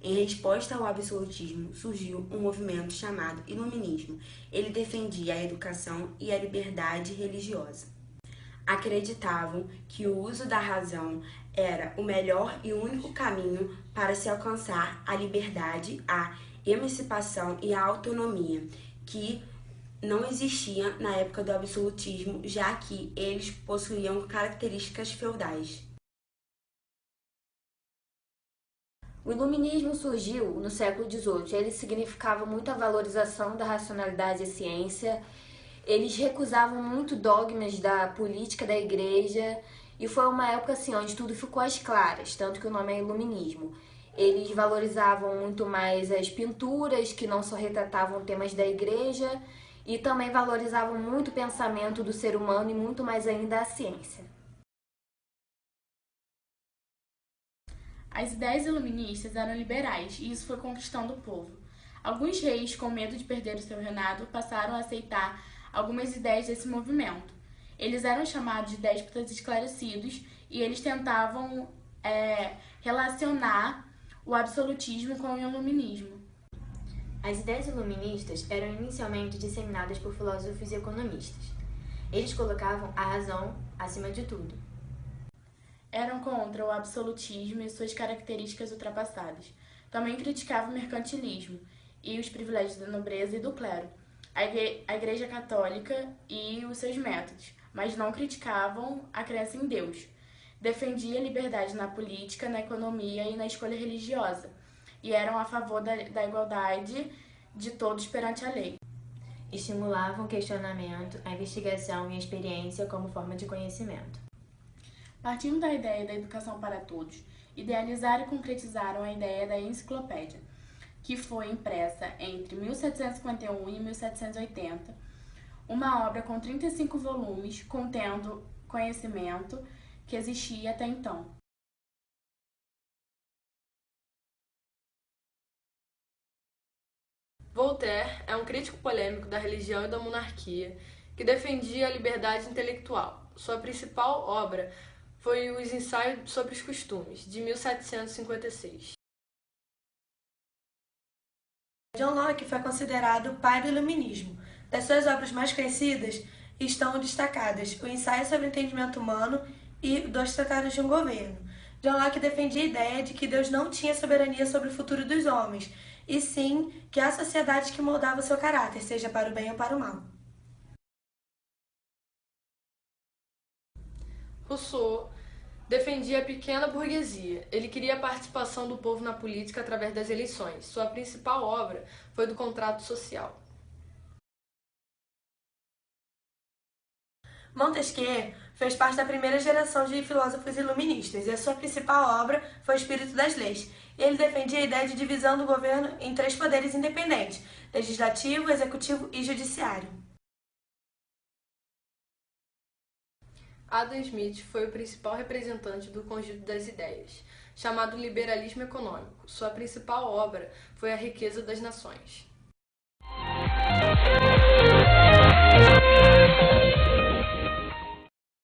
em resposta ao absolutismo, surgiu um movimento chamado Iluminismo. Ele defendia a educação e a liberdade religiosa. Acreditavam que o uso da razão era o melhor e único caminho para se alcançar a liberdade, a emancipação e a autonomia, que não existia na época do absolutismo, já que eles possuíam características feudais. O iluminismo surgiu no século XVIII. Ele significava muito a valorização da racionalidade e ciência. Eles recusavam muito dogmas da política da igreja e foi uma época assim onde tudo ficou às claras, tanto que o nome é iluminismo. Eles valorizavam muito mais as pinturas, que não só retratavam temas da igreja, e também valorizavam muito o pensamento do ser humano e muito mais ainda a ciência. As ideias iluministas eram liberais e isso foi conquistando o povo. Alguns reis, com medo de perder o seu reinado, passaram a aceitar algumas ideias desse movimento. Eles eram chamados de déspotas esclarecidos e eles tentavam relacionar o absolutismo com o iluminismo. As ideias iluministas eram inicialmente disseminadas por filósofos e economistas. Eles colocavam a razão acima de tudo. Eram contra o absolutismo e suas características ultrapassadas. Também criticavam o mercantilismo e os privilégios da nobreza e do clero, a Igreja Católica e os seus métodos, mas não criticavam a crença em Deus. Defendia a liberdade na política, na economia e na escolha religiosa, e eram a favor da igualdade de todos perante a lei. Estimulavam o questionamento, a investigação e a experiência como forma de conhecimento. Partindo da ideia da educação para todos, idealizaram e concretizaram a ideia da enciclopédia, que foi impressa entre 1751 e 1780, uma obra com 35 volumes, contendo conhecimento que existia até então. Voltaire é um crítico polêmico da religião e da monarquia, que defendia a liberdade intelectual. Sua principal obra foi Os Ensaios sobre os Costumes, de 1756. John Locke foi considerado o pai do iluminismo. Das suas obras mais conhecidas estão destacadas o Ensaio sobre o Entendimento Humano e Dois Tratados de um Governo. John Locke defendia a ideia de que Deus não tinha soberania sobre o futuro dos homens, e sim que a sociedade que moldava o seu caráter, seja para o bem ou para o mal. Rousseau defendia a pequena burguesia. Ele queria a participação do povo na política através das eleições. Sua principal obra foi do Contrato Social. Montesquieu fez parte da primeira geração de filósofos iluministas e a sua principal obra foi O Espírito das Leis. Ele defendia a ideia de divisão do governo em 3 poderes independentes: legislativo, executivo e judiciário. Adam Smith foi o principal representante do conjunto das ideias, chamado liberalismo econômico. Sua principal obra foi A Riqueza das Nações.